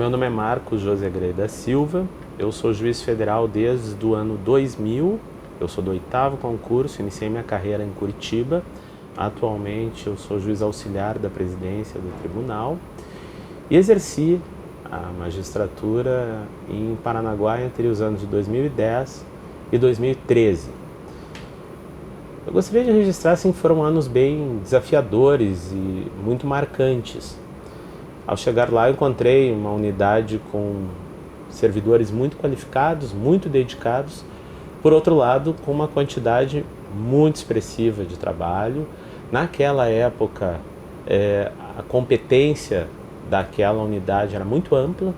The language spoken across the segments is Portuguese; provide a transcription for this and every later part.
Meu nome é Marcos José Grey da Silva, eu sou juiz federal desde o ano 2000, eu sou do 8º concurso, iniciei minha carreira em Curitiba. Atualmente eu sou juiz auxiliar da presidência do tribunal e exerci a magistratura em Paranaguá entre os anos de 2010 e 2013. Eu gostaria de registrar que foram anos bem desafiadores e muito marcantes. Ao chegar lá, eu encontrei uma unidade com servidores muito qualificados, muito dedicados, por outro lado, com uma quantidade muito expressiva de trabalho. Naquela época, a competência daquela unidade era muito ampla.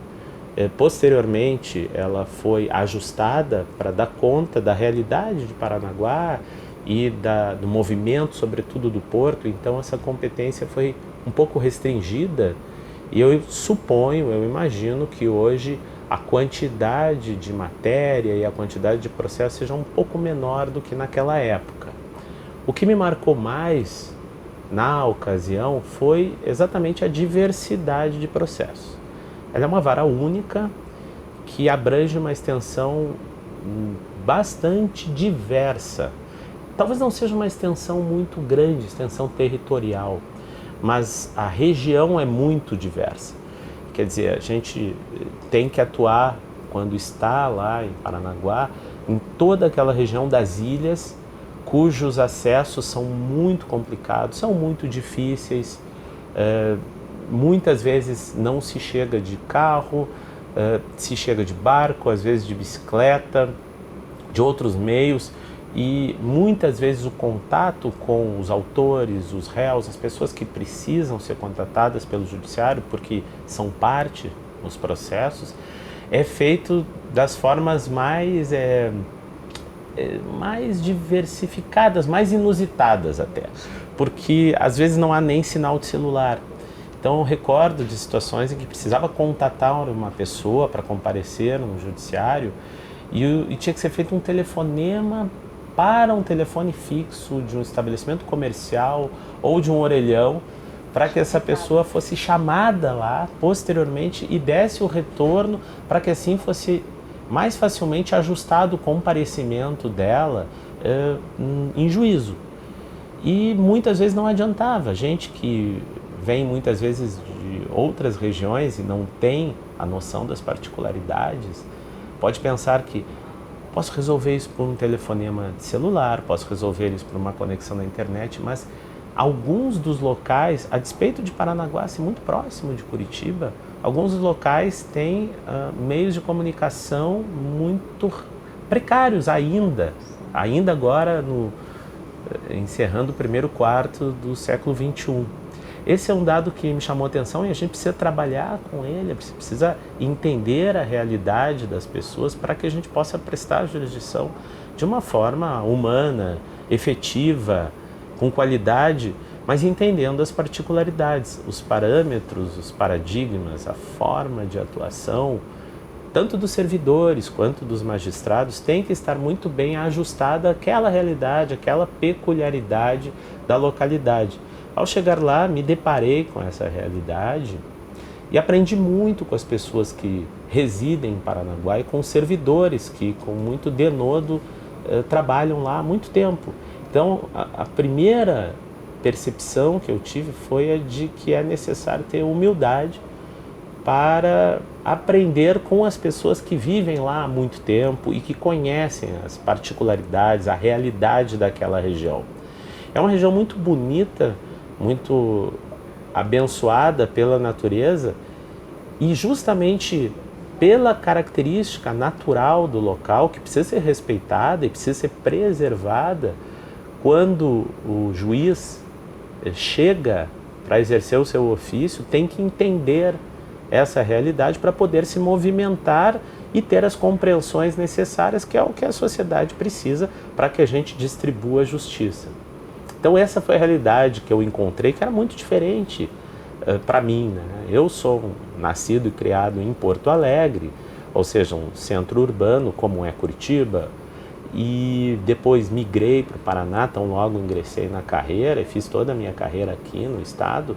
Posteriormente, ela foi ajustada para dar conta da realidade de Paranaguá e do movimento, sobretudo do porto. Então, essa competência foi um pouco restringida. E eu suponho, eu imagino que hoje a quantidade de matéria e a quantidade de processo seja um pouco menor do que naquela época. O que me marcou mais na ocasião foi exatamente a diversidade de processos. Ela é uma vara única que abrange uma extensão bastante diversa. Talvez não seja uma extensão muito grande, extensão territorial, mas a região é muito diversa. Quer dizer, a gente tem que atuar, quando está lá em Paranaguá, em toda aquela região das ilhas, cujos acessos são muito complicados, são muito difíceis. Muitas vezes não se chega de carro, se chega de barco, às vezes de bicicleta, de outros meios. E muitas vezes o contato com os autores, os réus, as pessoas que precisam ser contratadas pelo judiciário, porque são parte nos processos, é feito das formas mais diversificadas, mais inusitadas até, porque às vezes não há nem sinal de celular. Então eu recordo de situações em que precisava contatar uma pessoa para comparecer no judiciário e tinha que ser feito um telefonema para um telefone fixo de um estabelecimento comercial ou de um orelhão, para que essa pessoa fosse chamada lá posteriormente e desse o retorno, para que assim fosse mais facilmente ajustado o comparecimento dela em juízo. E muitas vezes não adiantava. Gente que vem muitas vezes de outras regiões e não tem a noção das particularidades, pode pensar que posso resolver isso por um telefonema de celular, posso resolver isso por uma conexão na internet, mas alguns dos locais, a despeito de Paranaguá ser muito próximo de Curitiba, alguns dos locais têm meios de comunicação muito precários ainda agora, encerrando o primeiro quarto do século XXI. Esse é um dado que me chamou a atenção e a gente precisa trabalhar com ele, precisa entender a realidade das pessoas para que a gente possa prestar jurisdição de uma forma humana, efetiva, com qualidade, mas entendendo as particularidades, os parâmetros, os paradigmas, a forma de atuação, tanto dos servidores quanto dos magistrados, tem que estar muito bem ajustada àquela realidade, àquela peculiaridade da localidade. Ao chegar lá, me deparei com essa realidade e aprendi muito com as pessoas que residem em Paranaguá e com os servidores que, com muito denodo, trabalham lá há muito tempo. Então, a primeira percepção que eu tive foi a de que é necessário ter humildade para aprender com as pessoas que vivem lá há muito tempo e que conhecem as particularidades, a realidade daquela região. É uma região muito bonita, muito abençoada pela natureza e justamente pela característica natural do local, que precisa ser respeitada e precisa ser preservada. Quando o juiz chega para exercer o seu ofício, tem que entender essa realidade para poder se movimentar e ter as compreensões necessárias, que é o que a sociedade precisa para que a gente distribua a justiça. Então essa foi a realidade que eu encontrei, que era muito diferente para mim, né? Eu sou nascido e criado em Porto Alegre, ou seja, um centro urbano como é Curitiba, e depois migrei para o Paraná, tão logo ingressei na carreira e fiz toda a minha carreira aqui no estado.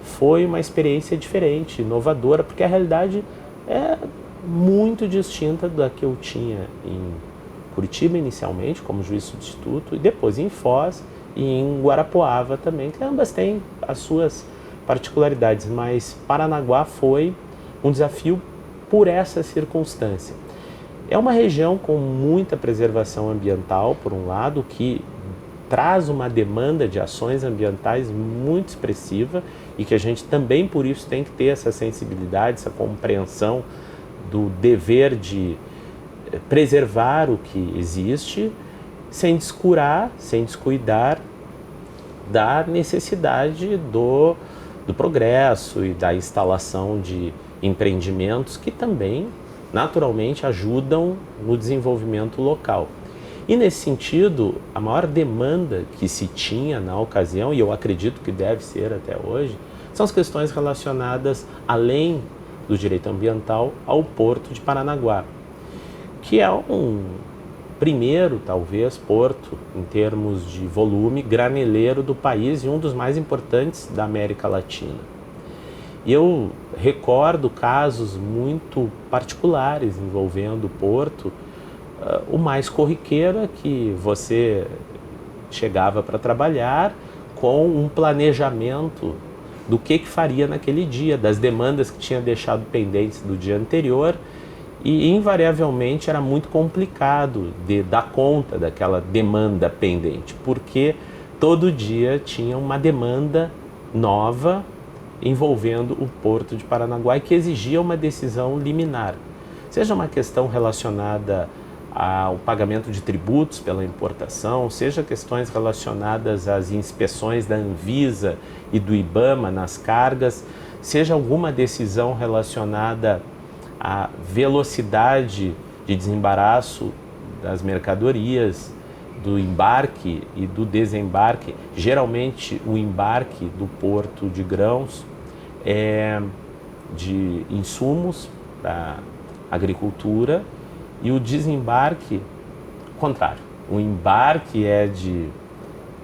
foi uma experiência diferente, inovadora, porque a realidade é muito distinta da que eu tinha em Curitiba inicialmente, como juiz substituto, e depois em Foz e em Guarapuava também, que ambas têm as suas particularidades, mas Paranaguá foi um desafio por essa circunstância. É uma região com muita preservação ambiental, por um lado, que traz uma demanda de ações ambientais muito expressiva e que a gente também, por isso, tem que ter essa sensibilidade, essa compreensão do dever de preservar o que existe, sem descurar, sem descuidar da necessidade do progresso e da instalação de empreendimentos que também, naturalmente, ajudam no desenvolvimento local. E nesse sentido, a maior demanda que se tinha na ocasião, e eu acredito que deve ser até hoje, são as questões relacionadas, além do direito ambiental, ao Porto de Paranaguá, que é um primeiro, talvez, porto, em termos de volume, graneleiro do país e um dos mais importantes da América Latina. E eu recordo casos muito particulares envolvendo o porto. O mais corriqueiro é que você chegava para trabalhar com um planejamento do que faria naquele dia, das demandas que tinha deixado pendentes do dia anterior, e invariavelmente era muito complicado de dar conta daquela demanda pendente, porque todo dia tinha uma demanda nova envolvendo o Porto de Paranaguá e que exigia uma decisão liminar, seja uma questão relacionada ao pagamento de tributos pela importação, seja questões relacionadas às inspeções da Anvisa e do IBAMA nas cargas, seja alguma decisão relacionada à velocidade de desembaraço das mercadorias, do embarque e do desembarque. Geralmente o embarque do porto de grãos é de insumos para agricultura e o desembarque, contrário, o embarque é de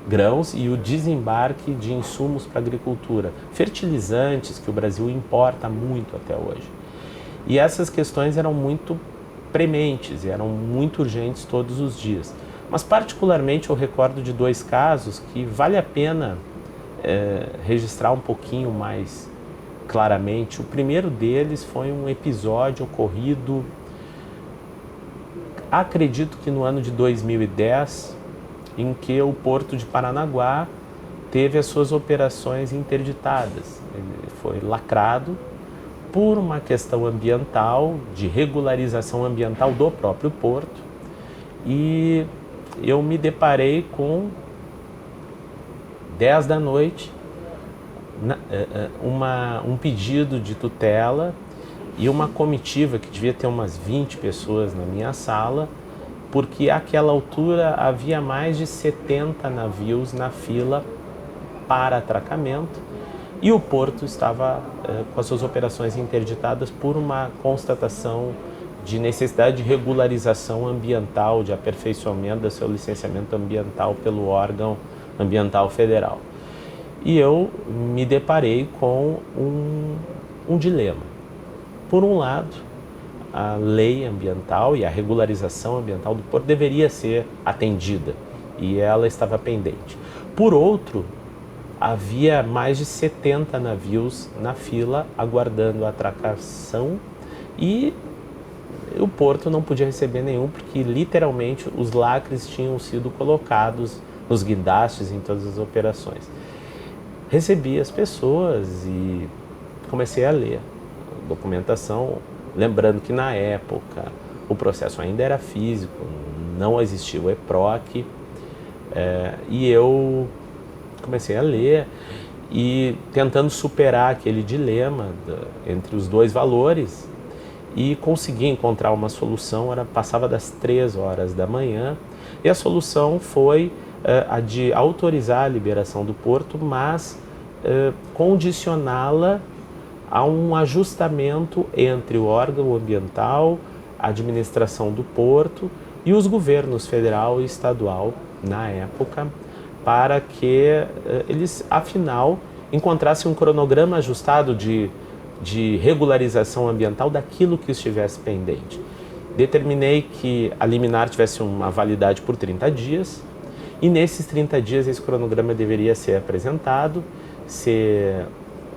grãos e o desembarque de insumos para agricultura, fertilizantes que o Brasil importa muito até hoje. E essas questões eram muito prementes, eram muito urgentes todos os dias. Mas particularmente eu recordo de dois casos que vale a pena registrar um pouquinho mais claramente. O primeiro deles foi um episódio ocorrido, acredito que no ano de 2010, em que o Porto de Paranaguá teve as suas operações interditadas. Ele foi lacrado por uma questão ambiental, de regularização ambiental do próprio porto, e eu me deparei com 10 da noite, um pedido de tutela e uma comitiva que devia ter umas 20 pessoas na minha sala, porque àquela altura havia mais de 70 navios na fila para atracamento e o porto estava com as suas operações interditadas por uma constatação de necessidade de regularização ambiental, de aperfeiçoamento do seu licenciamento ambiental pelo órgão ambiental federal. E eu me deparei com um dilema. Por um lado, a lei ambiental e a regularização ambiental do porto deveria ser atendida e ela estava pendente. Por outro, havia mais de 70 navios na fila aguardando a atracação e o porto não podia receber nenhum porque literalmente os lacres tinham sido colocados nos guindastes em todas as operações. Recebi as pessoas e comecei a ler a documentação, lembrando que na época o processo ainda era físico, não existia o EPROC, e eu comecei a ler e tentando superar aquele dilema entre os dois valores e consegui encontrar uma solução. Passava das 3 horas da manhã e a solução foi a de autorizar a liberação do porto, mas condicioná-la a um ajustamento entre o órgão ambiental, a administração do porto e os governos federal e estadual na época, para que eles, afinal, encontrasse um cronograma ajustado de regularização ambiental daquilo que estivesse pendente. Determinei que a liminar tivesse uma validade por 30 dias e nesses 30 dias esse cronograma deveria ser apresentado, ser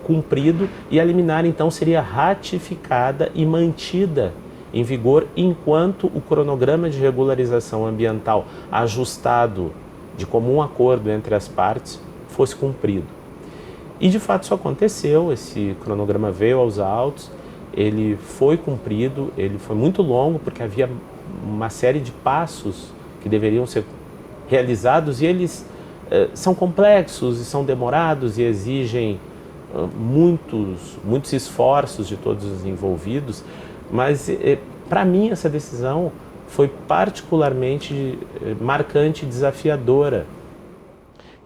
cumprido e a liminar então seria ratificada e mantida em vigor enquanto o cronograma de regularização ambiental ajustado de comum acordo entre as partes fosse cumprido. E de fato isso aconteceu, esse cronograma veio aos autos, ele foi cumprido, ele foi muito longo porque havia uma série de passos que deveriam ser realizados e eles são complexos e são demorados e exigem muitos esforços de todos os envolvidos, mas para mim essa decisão foi particularmente marcante e desafiadora.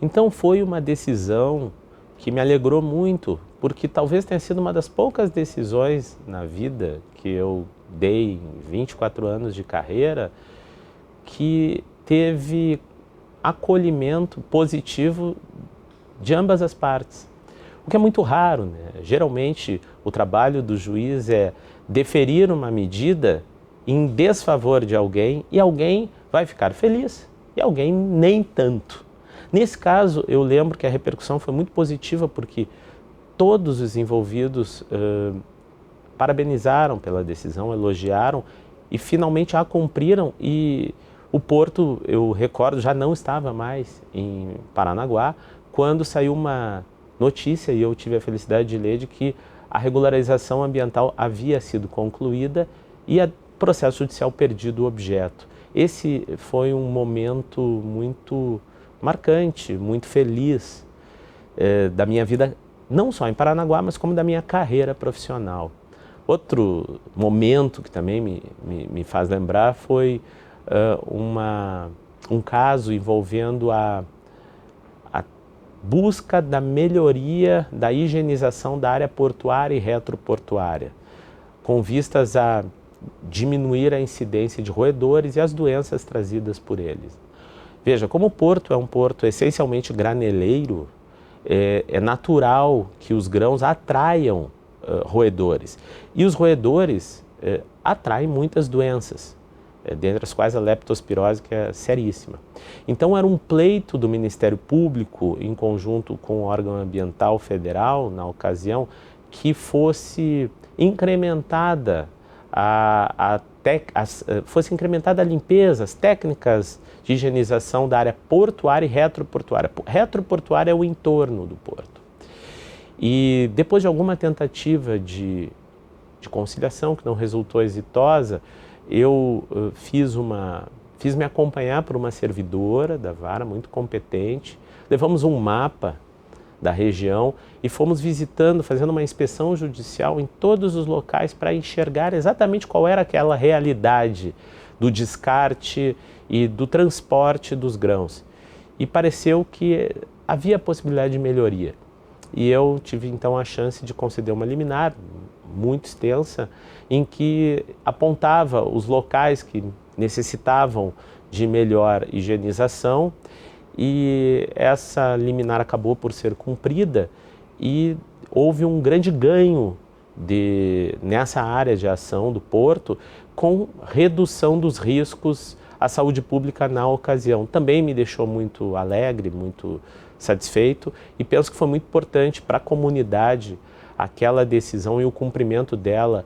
Então foi uma decisão que me alegrou muito, porque talvez tenha sido uma das poucas decisões na vida que eu dei em 24 anos de carreira que teve acolhimento positivo de ambas as partes. O que é muito raro, né? Geralmente o trabalho do juiz é deferir uma medida em desfavor de alguém e alguém vai ficar feliz e alguém nem tanto. Nesse caso, eu lembro que a repercussão foi muito positiva porque todos os envolvidos parabenizaram pela decisão, elogiaram e finalmente a cumpriram e o Porto, eu recordo, já não estava mais em Paranaguá quando saiu uma notícia e eu tive a felicidade de ler de que a regularização ambiental havia sido concluída e o processo judicial perdido o objeto. Esse foi um momento muito marcante, muito feliz da minha vida, não só em Paranaguá, mas como da minha carreira profissional. Outro momento que também me faz lembrar foi um caso envolvendo a busca da melhoria da higienização da área portuária e retroportuária, com vistas a diminuir a incidência de roedores e as doenças trazidas por eles. Veja, como o Porto é um porto essencialmente graneleiro, é natural que os grãos atraiam roedores. E os roedores atraem muitas doenças, dentre as quais a leptospirose, que é seríssima. Então era um pleito do Ministério Público, em conjunto com o órgão ambiental federal, na ocasião, que fosse incrementada fosse incrementada a limpeza, as técnicas de higienização da área portuária e retroportuária. Retroportuária é o entorno do porto. E depois de alguma tentativa de conciliação que não resultou exitosa, eu fiz-me acompanhar por uma servidora da vara muito competente, levamos um mapa da região e fomos visitando, fazendo uma inspeção judicial em todos os locais para enxergar exatamente qual era aquela realidade do descarte e do transporte dos grãos. E pareceu que havia possibilidade de melhoria. E eu tive então a chance de conceder uma liminar muito extensa, em que apontava os locais que necessitavam de melhor higienização, e essa liminar acabou por ser cumprida e houve um grande ganho nessa área de ação do Porto com redução dos riscos à saúde pública na ocasião. Também me deixou muito alegre, muito satisfeito e penso que foi muito importante para a comunidade aquela decisão e o cumprimento dela,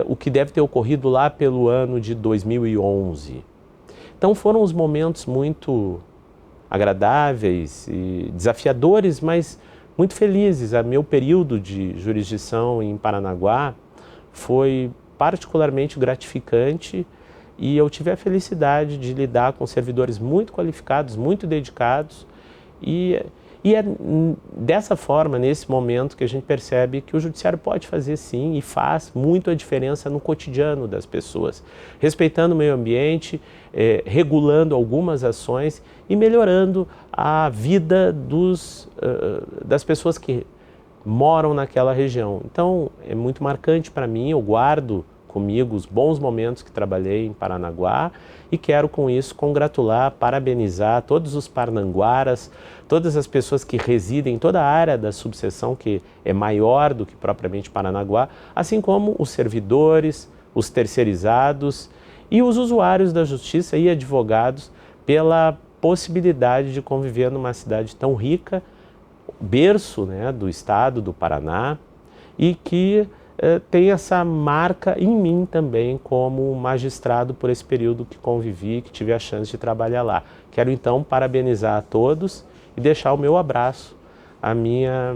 o que deve ter ocorrido lá pelo ano de 2011. Então foram os momentos muito agradáveis e desafiadores, mas muito felizes. O meu período de jurisdição em Paranaguá foi particularmente gratificante e eu tive a felicidade de lidar com servidores muito qualificados, muito dedicados e é dessa forma, nesse momento, que a gente percebe que o judiciário pode fazer sim e faz muito a diferença no cotidiano das pessoas, respeitando o meio ambiente, regulando algumas ações e melhorando a vida das pessoas que moram naquela região. Então, é muito marcante para mim, eu guardo comigo os bons momentos que trabalhei em Paranaguá e quero com isso congratular, parabenizar todos os parnanguaras, todas as pessoas que residem em toda a área da subseção que é maior do que propriamente Paranaguá, assim como os servidores, os terceirizados e os usuários da justiça e advogados pela possibilidade de conviver numa cidade tão rica, berço, né, do estado do Paraná, e que tem essa marca em mim também como magistrado por esse período que convivi, que tive a chance de trabalhar lá. Quero então parabenizar a todos e deixar o meu abraço, a minha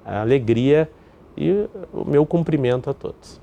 alegria e o meu cumprimento a todos.